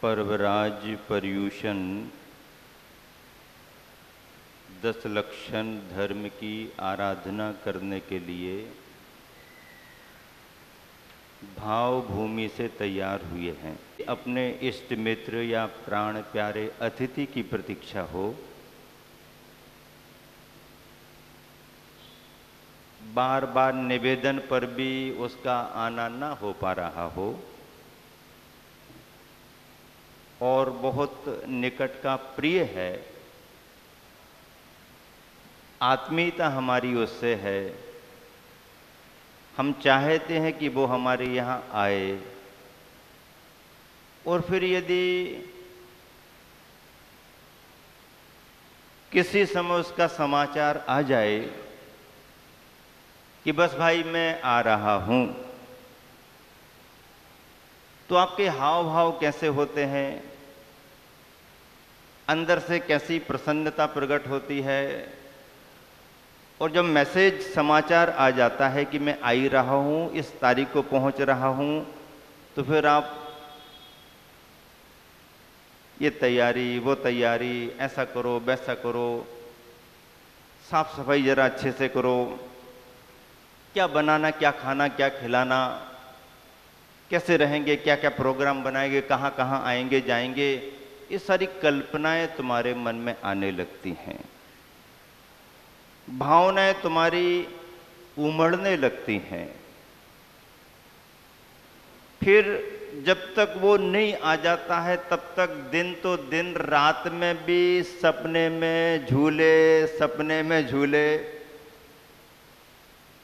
पर्वराज पर्यूषण 10 लक्षण धर्म की आराधना करने के लिए भाव भूमि से तैयार हुए हैं। अपने इष्ट मित्र या प्राण प्यारे अतिथि की प्रतीक्षा हो, बार बार निवेदन पर भी उसका आना ना हो पा रहा हो और बहुत निकट का प्रिय है, आत्मीयता हमारी उससे है, हम चाहते हैं कि वो हमारे यहाँ आए, और फिर यदि किसी समय उसका समाचार आ जाए कि बस भाई मैं आ रहा हूं, तो आपके हाव भाव कैसे होते हैं, अंदर से कैसी प्रसन्नता प्रकट होती है। और जब मैसेज समाचार आ जाता है कि मैं आ ही रहा हूं, इस तारीख को पहुंच रहा हूं, तो फिर आप ये तैयारी वो तैयारी, ऐसा करो वैसा करो, साफ सफाई जरा अच्छे से करो, क्या बनाना क्या खाना क्या खिलाना, कैसे रहेंगे, क्या क्या प्रोग्राम बनाएंगे, कहाँ कहाँ आएंगे जाएंगे, ये सारी कल्पनाएं तुम्हारे मन में आने लगती हैं, भावनाएं तुम्हारी उमड़ने लगती हैं। फिर जब तक वो नहीं आ जाता है तब तक दिन तो दिन, रात में भी सपने में झूले,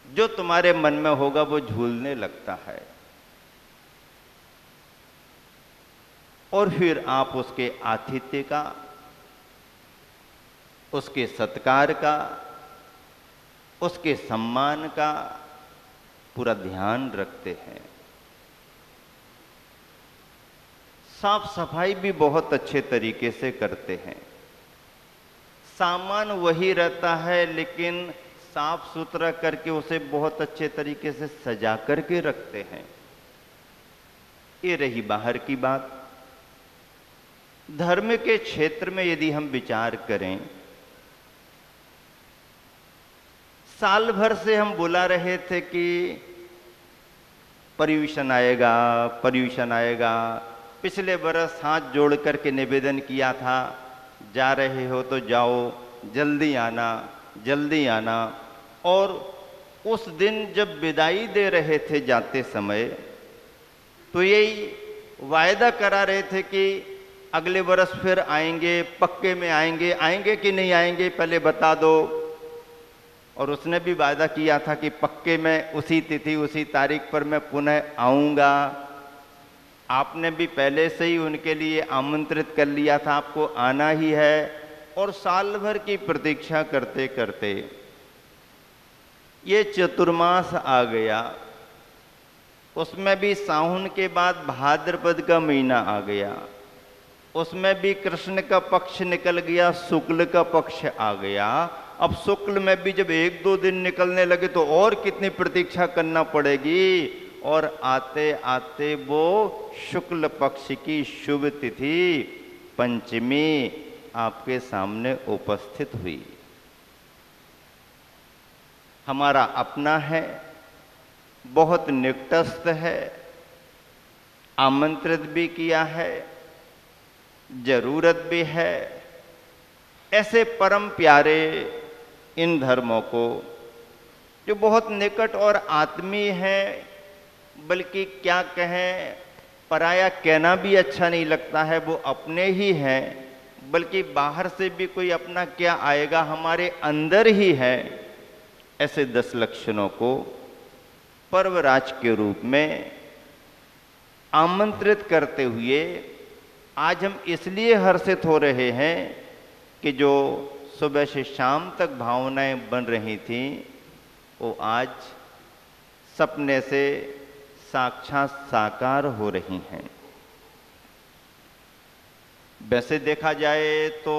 जो तुम्हारे मन में होगा वो झूलने लगता है। और फिर आप उसके आतिथ्य का, उसके सत्कार का, उसके सम्मान का पूरा ध्यान रखते हैं। साफ सफाई भी बहुत अच्छे तरीके से करते हैं। सामान वही रहता है लेकिन साफ सुथरा करके उसे बहुत अच्छे तरीके से सजा करके रखते हैं। ये रही बाहर की बात। धर्म के क्षेत्र में यदि हम विचार करें, साल भर से हम बुला रहे थे कि पर्यूषण आएगा। पिछले बरस हाथ जोड़ करके निवेदन किया था, जा रहे हो तो जाओ, जल्दी आना। और उस दिन जब विदाई दे रहे थे जाते समय, तो यही वायदा करा रहे थे कि अगले बरस फिर आएंगे, पक्के में आएंगे कि नहीं आएंगे पहले बता दो। और उसने भी वायदा किया था कि पक्के में उसी तिथि उसी तारीख पर मैं पुनः आऊंगा। आपने भी पहले से ही उनके लिए आमंत्रित कर लिया था, आपको आना ही है। और साल भर की प्रतीक्षा करते करते ये चतुर्मास आ गया, उसमें भी सावन के बाद भाद्रपद का महीना आ गया, उसमें भी कृष्ण का पक्ष निकल गया, शुक्ल का पक्ष आ गया। अब शुक्ल में भी जब 1-2 दिन निकलने लगे तो और कितनी प्रतीक्षा करना पड़ेगी। और आते आते वो शुक्ल पक्ष की शुभ तिथि पंचमी आपके सामने उपस्थित हुई। हमारा अपना है, बहुत निकटस्थ है, आमंत्रित भी किया है, जरूरत भी है। ऐसे परम प्यारे इन धर्मों को जो बहुत निकट और आत्मीय हैं, बल्कि क्या कहें, पराया कहना भी अच्छा नहीं लगता है, वो अपने ही हैं, बल्कि बाहर से भी कोई अपना क्या आएगा, हमारे अंदर ही है। ऐसे 10 लक्षणों को पर्वराज के रूप में आमंत्रित करते हुए आज हम इसलिए हर्षित हो रहे हैं कि जो सुबह से शाम तक भावनाएं बन रही थीं, वो आज सपने से साक्षात साकार हो रही हैं। वैसे देखा जाए तो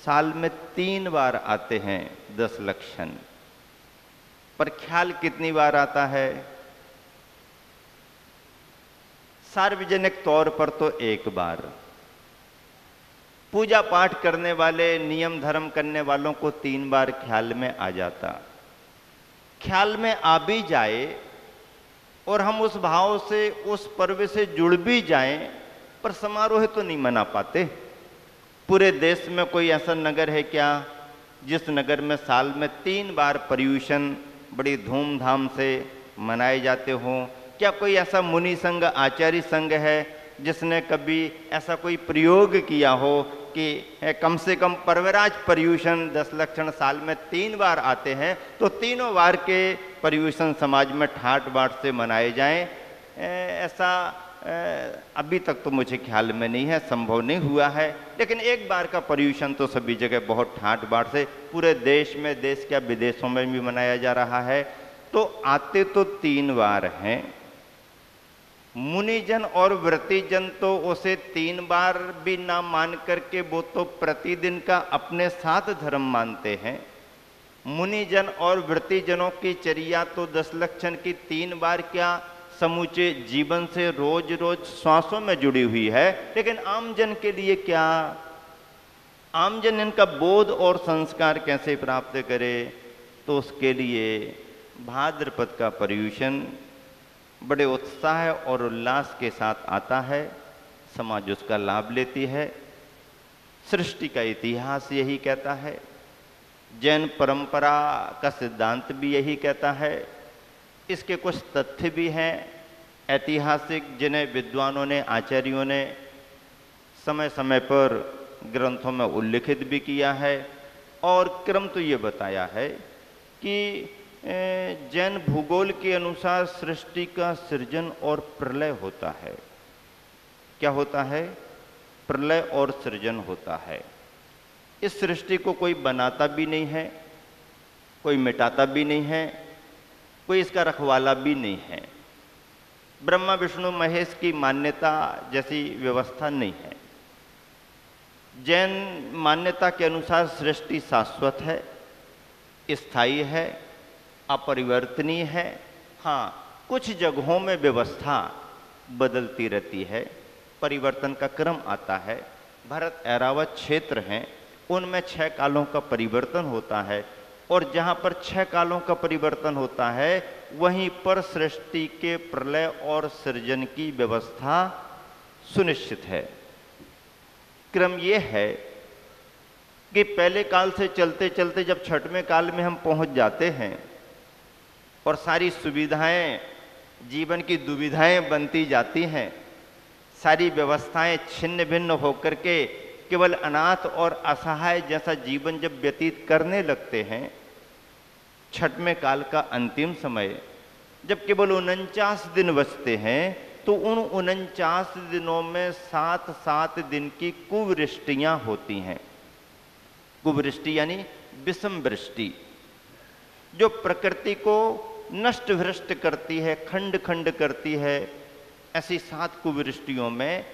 साल में 3 बार आते हैं 10 लक्षण, पर ख्याल कितनी बार आता है? सार्वजनिक तौर पर तो एक बार, पूजा पाठ करने वाले, नियम धर्म करने वालों को 3 बार ख्याल में आ जाता। ख्याल में आ भी जाए और हम उस भाव से, उस पर्व से जुड़ भी जाएं, पर समारोह तो नहीं मना पाते। पूरे देश में कोई ऐसा नगर है क्या जिस नगर में साल में 3 बार पर्यूषण बड़ी धूमधाम से मनाए जाते हों? क्या कोई ऐसा मुनि संघ, आचार्य संघ है जिसने कभी ऐसा कोई प्रयोग किया हो कि कम से कम पर्वराज पर्यूषण 10 लक्षण साल में 3 बार आते हैं, तो तीनों बार के पर्यूषण समाज में ठाट बाट से मनाए जाएं? ऐसा अभी तक तो मुझे ख्याल में नहीं है, संभव नहीं हुआ है। लेकिन एक बार का पर्यूषण तो सभी जगह बहुत ठाट बाट से पूरे देश में, देश क्या विदेशों में भी मनाया जा रहा है। तो आते तो 3 बार हैं। मुनिजन और व्रतिजन तो उसे 3 बार भी ना मान करके वो तो प्रतिदिन का अपने साथ धर्म मानते हैं। मुनिजन और व्रतिजनों की चर्या तो 10 लक्षण की 3 बार क्या समूचे जीवन से रोज रोज श्वासों में जुड़ी हुई है। लेकिन आमजन के लिए क्या? आमजन इनका बोध और संस्कार कैसे प्राप्त करे? तो उसके लिए भाद्रपद का पर्यूषण बड़े उत्साह और उल्लास के साथ आता है, समाज उसका लाभ लेती है। सृष्टि का इतिहास यही कहता है, जैन परंपरा का सिद्धांत भी यही कहता है। इसके कुछ तथ्य भी हैं ऐतिहासिक, जिन्हें विद्वानों ने, आचार्यों ने समय समय पर ग्रंथों में उल्लिखित भी किया है। और क्रम तो ये बताया है कि जैन भूगोल के अनुसार सृष्टि का सृजन और प्रलय होता है। क्या होता है? प्रलय और सृजन होता है। इस सृष्टि को कोई बनाता भी नहीं है, कोई मिटाता भी नहीं है, कोई इसका रखवाला भी नहीं है। ब्रह्मा विष्णु महेश की मान्यता जैसी व्यवस्था नहीं है। जैन मान्यता के अनुसार सृष्टि शाश्वत है, स्थायी है, अपरिवर्तनीय है। हाँ, कुछ जगहों में व्यवस्था बदलती रहती है, परिवर्तन का क्रम आता है। भरत ऐरावत क्षेत्र हैं, उनमें 6 कालों का परिवर्तन होता है। और जहाँ पर 6 कालों का परिवर्तन होता है, वहीं पर सृष्टि के प्रलय और सृजन की व्यवस्था सुनिश्चित है। क्रम यह है कि पहले काल से चलते चलते जब 6वें काल में हम पहुँच जाते हैं और सारी सुविधाएं, जीवन की दुविधाएं बनती जाती हैं, सारी व्यवस्थाएं छिन्न भिन्न होकर के केवल अनाथ और असहाय जैसा जीवन जब व्यतीत करने लगते हैं, 6वें काल का अंतिम समय जब केवल 49 दिन बचते हैं, तो उन 49 दिनों में 7-7 दिन की कुवृष्टियां होती हैं। कुवृष्टि यानी विषम वृष्टि, जो प्रकृति को नष्ट भ्रष्ट करती है, खंड खंड करती है। ऐसी 7 कुवृष्टियों में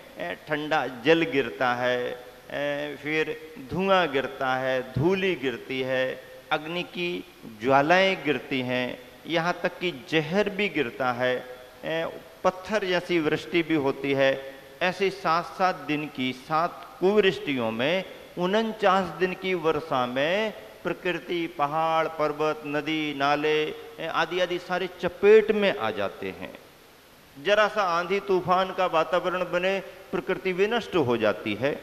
ठंडा जल गिरता है, फिर धुआं गिरता है, धूली गिरती है, अग्नि की ज्वालाएं गिरती हैं, यहाँ तक कि जहर भी गिरता है, पत्थर जैसी वृष्टि भी होती है। ऐसी 7-7 दिन की 7 कुवृष्टियों में 49 दिन की वर्षा में प्रकृति, पहाड़, पर्वत, नदी, नाले आदि आदि सारे चपेट में आ जाते हैं। जरा सा आंधी तूफान का वातावरण बने, प्रकृति विनष्ट हो जाती है।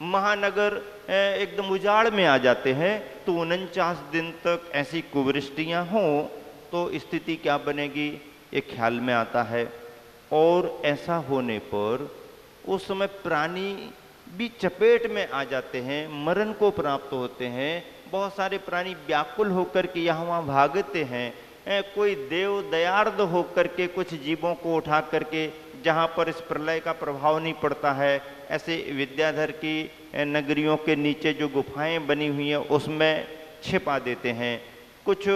महानगर एकदम उजाड़ में आ जाते हैं। तो 49 दिन तक ऐसी कुवृष्टियां हों तो स्थिति क्या बनेगी, ये ख्याल में आता है। और ऐसा होने पर उस समय प्राणी भी चपेट में आ जाते हैं, मरण को प्राप्त होते हैं। बहुत सारे प्राणी व्याकुल होकर के यहाँ वहाँ भागते हैं। कोई देव दयार्द होकर के कुछ जीवों को उठा करके, जहाँ पर इस प्रलय का प्रभाव नहीं पड़ता है, ऐसे विद्याधर की नगरियों के नीचे जो गुफाएं बनी हुई हैं उसमें छिपा देते हैं। कुछ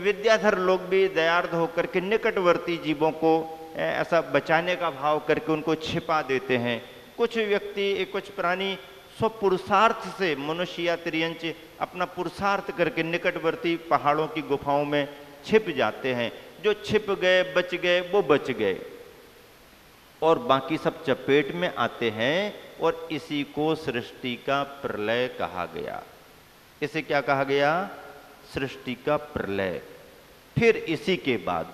विद्याधर लोग भी दयार्द होकर के निकटवर्ती जीवों को ऐसा बचाने का भाव करके उनको छिपा देते हैं। कुछ व्यक्ति, कुछ प्राणी स्वपुरुषार्थ से, मनुष्य या त्रियंच अपना पुरुषार्थ करके निकटवर्ती पहाड़ों की गुफाओं में छिप जाते हैं। जो छिप गए, बच गए, वो बच गए। और बाकी सब चपेट में आते हैं और इसी को सृष्टि का प्रलय कहा गया। इसे क्या कहा गया? सृष्टि का प्रलय। फिर इसी के बाद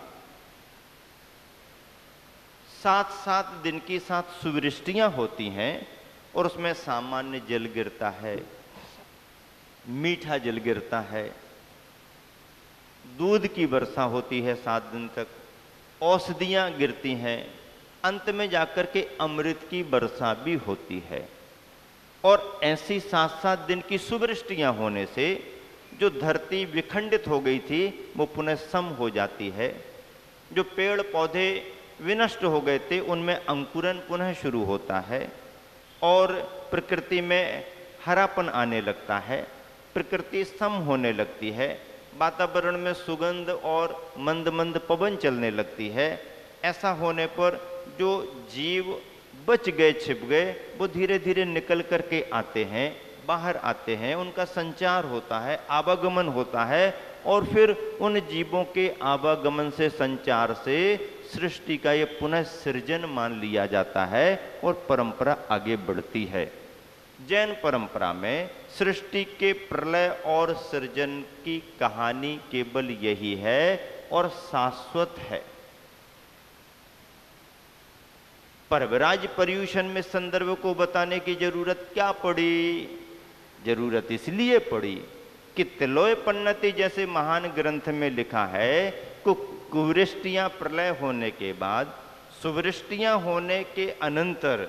7-7 दिन की 7 सुवृष्टियां होती हैं और उसमें सामान्य जल गिरता है, मीठा जल गिरता है, दूध की वर्षा होती है 7 दिन तक, औषधियां गिरती हैं, अंत में जाकर के अमृत की वर्षा भी होती है। और ऐसी 7-7 दिन की सुवृष्टियां होने से जो धरती विखंडित हो गई थी वो पुनः सम हो जाती है। जो पेड़ पौधे विनष्ट हो गए थे उनमें अंकुरन पुनः शुरू होता है और प्रकृति में हरापन आने लगता है, प्रकृति सम होने लगती है, वातावरण में सुगंध और मंद मंद पवन चलने लगती है। ऐसा होने पर जो जीव बच गए, छिप गए, वो धीरे धीरे निकल करके आते हैं, बाहर आते हैं, उनका संचार होता है, आवागमन होता है और फिर उन जीवों के आवागमन से, संचार से सृष्टि का ये पुनः सृजन मान लिया जाता है और परंपरा आगे बढ़ती है। जैन परंपरा में सृष्टि के प्रलय और सृजन की कहानी केवल यही है और शाश्वत है। पर्वराज पर्यूषण में संदर्भ को बताने की जरूरत क्या पड़ी? जरूरत इसलिए पड़ी कि तिलोय पन्नति जैसे महान ग्रंथ में लिखा है कि कुवृष्टियां प्रलय होने के बाद, सुवृष्टियां होने के अनंतर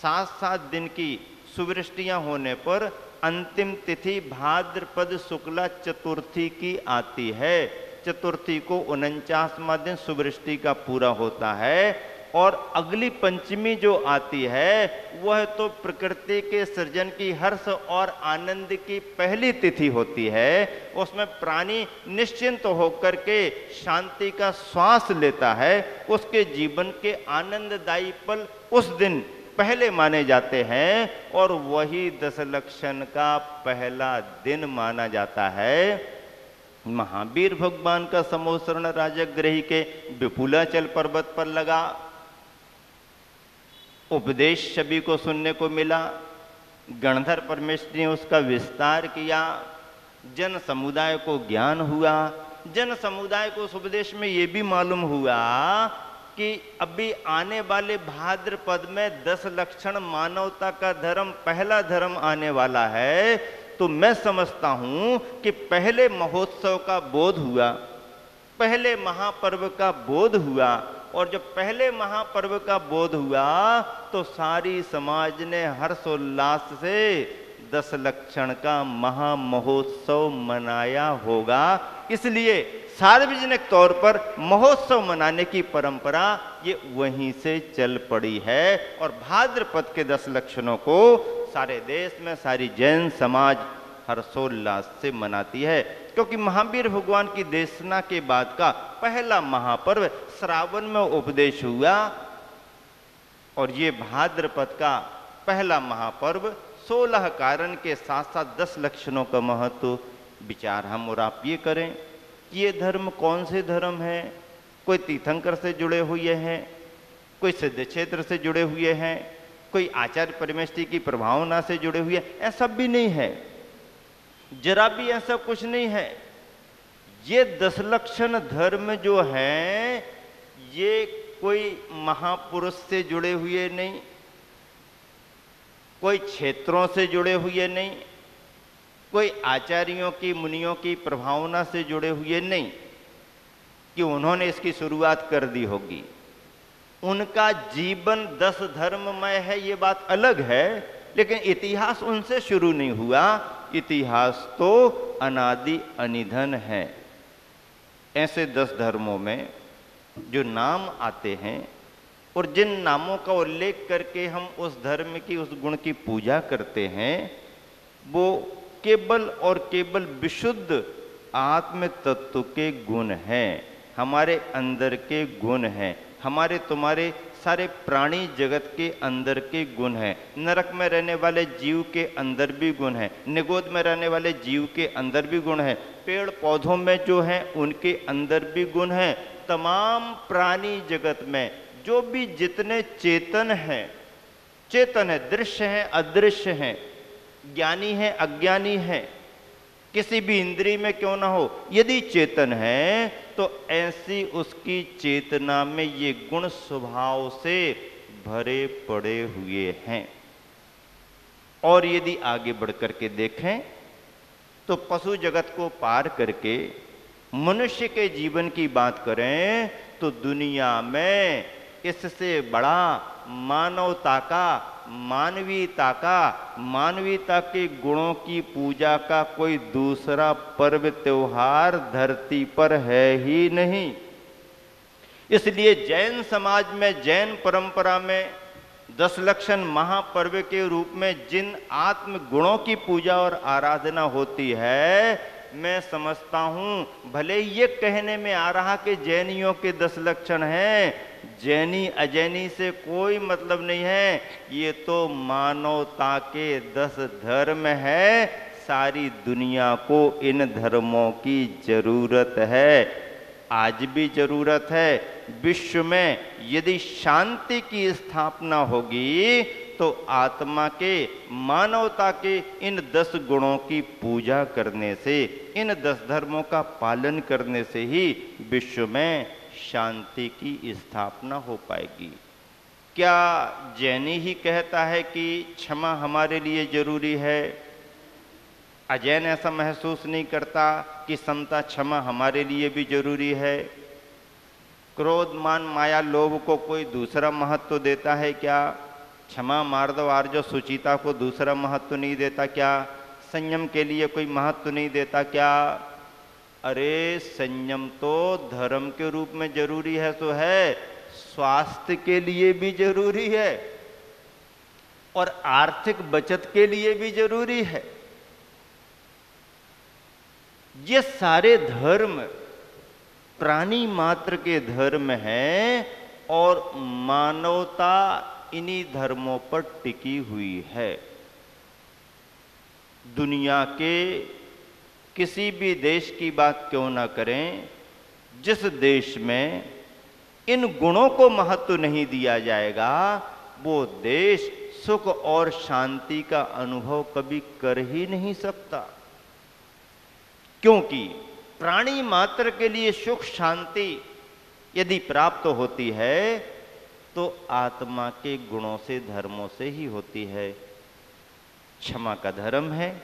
7-7 दिन की सुवृष्टियां होने पर अंतिम तिथि भाद्रपद शुक्ला चतुर्थी की आती है। चतुर्थी को 49वां दिन सुवृष्टि का पूरा होता है और अगली पंचमी जो आती है वह तो प्रकृति के सृजन की हर्ष और आनंद की पहली तिथि होती है। उसमें प्राणी निश्चिंत होकर के शांति का श्वास लेता है, उसके जीवन के आनंददायी पल उस दिन पहले माने जाते हैं और वही दशलक्षण का पहला दिन माना जाता है। महावीर भगवान का समोसरण राजगृही के विपुलाचल पर्वत पर लगा, उपदेश सभी को सुनने को मिला, गणधर परमेश्वर ने उसका विस्तार किया, जन समुदाय को ज्ञान हुआ। जन समुदाय को उस उपदेश में ये भी मालूम हुआ कि अभी आने वाले भाद्रपद में 10 लक्षण मानवता का धर्म, पहला धर्म आने वाला है। तो मैं समझता हूं कि पहले महोत्सव का बोध हुआ, पहले महापर्व का बोध हुआ और जब पहले महापर्व का बोध हुआ तो सारी समाज ने हर्षोल्लास से 10 लक्षण का महामहोत्सव मनाया होगा। इसलिए सार्वजनिक तौर पर महोत्सव मनाने की परंपरा ये वहीं से चल पड़ी है और भाद्रपद के 10 लक्षणों को सारे देश में सारी जैन समाज हर्षोल्लास से मनाती है, क्योंकि महावीर भगवान की देशना के बाद का पहला महापर्व श्रावण में उपदेश हुआ और ये भाद्रपद का पहला महापर्व 16 कारण के साथ साथ 10 लक्षणों का महत्व विचार हम और आप ये करें कि ये धर्म कौन से धर्म है। कोई तीर्थंकर से जुड़े हुए हैं, कोई सिद्ध क्षेत्र से जुड़े हुए हैं, कोई आचार्य परमेष्टि की प्रभावना से जुड़े हुए, ऐसा भी नहीं है, जरा भी ऐसा कुछ नहीं है। ये 10 लक्षण धर्म जो है ये कोई महापुरुष से जुड़े हुए नहीं, कोई क्षेत्रों से जुड़े हुए नहीं, कोई आचार्यों की, मुनियों की प्रभावना से जुड़े हुए नहीं कि उन्होंने इसकी शुरुआत कर दी होगी। उनका जीवन 10 धर्ममय है ये बात अलग है, लेकिन इतिहास उनसे शुरू नहीं हुआ। इतिहास तो अनादि अनिधन है। ऐसे 10 धर्मों में जो नाम आते हैं और जिन नामों का उल्लेख करके हम उस धर्म की, उस गुण की पूजा करते हैं, वो केवल और केवल विशुद्ध आत्म तत्व के गुण हैं, हमारे अंदर के गुण हैं, हमारे तुम्हारे सारे प्राणी जगत के अंदर के गुण हैं। नरक में रहने वाले जीव के अंदर भी गुण हैं, निगोद में रहने वाले जीव के अंदर भी गुण हैं, पेड़ पौधों में जो हैं उनके अंदर भी गुण हैं। तमाम प्राणी जगत में जो भी जितने चेतन है, दृश्य है अदृश्य है, ज्ञानी है अज्ञानी है, किसी भी इंद्रिय में क्यों ना हो, यदि चेतन है तो ऐसी उसकी चेतना में ये गुण स्वभाव से भरे पड़े हुए हैं। और यदि आगे बढ़ करके देखें तो पशु जगत को पार करके मनुष्य के जीवन की बात करें तो दुनिया में इससे बड़ा मानवता का, मानवीयता के गुणों की पूजा का कोई दूसरा पर्व त्योहार धरती पर है ही नहीं। इसलिए जैन समाज में, जैन परंपरा में 10 लक्षण महापर्व के रूप में जिन आत्म गुणों की पूजा और आराधना होती है, मैं समझता हूं भले ये कहने में आ रहा कि जैनियों के 10 लक्षण हैं, जैनी अजैनी से कोई मतलब नहीं है, ये तो मानवता के 10 धर्म है। सारी दुनिया को इन धर्मों की जरूरत है, आज भी जरूरत है। विश्व में यदि शांति की स्थापना होगी तो आत्मा के, मानवता के इन 10 गुणों की पूजा करने से, इन 10 धर्मों का पालन करने से ही विश्व में शांति की स्थापना हो पाएगी। क्या जैनी ही कहता है कि क्षमा हमारे लिए जरूरी है? अजैन ऐसा महसूस नहीं करता कि समता, क्षमा हमारे लिए भी जरूरी है? क्रोध, मान, माया, लोभ को कोई दूसरा महत्व देता है क्या? क्षमा, मार्दव, आर्जव, सुचिता को दूसरा महत्व नहीं देता क्या? संयम के लिए कोई महत्व नहीं देता क्या? अरे संयम तो धर्म के रूप में जरूरी है तो है, स्वास्थ्य के लिए भी जरूरी है और आर्थिक बचत के लिए भी जरूरी है। ये सारे धर्म प्राणी मात्र के धर्म हैं और मानवता इन्हीं धर्मों पर टिकी हुई है। दुनिया के किसी भी देश की बात क्यों ना करें, जिस देश में इन गुणों को महत्व नहीं दिया जाएगा, वो देश सुख और शांति का अनुभव कभी कर ही नहीं सकता। क्योंकि प्राणी मात्र के लिए सुख शांति यदि प्राप्त होती है तो आत्मा के गुणों से, धर्मों से ही होती है। क्षमा का धर्म है,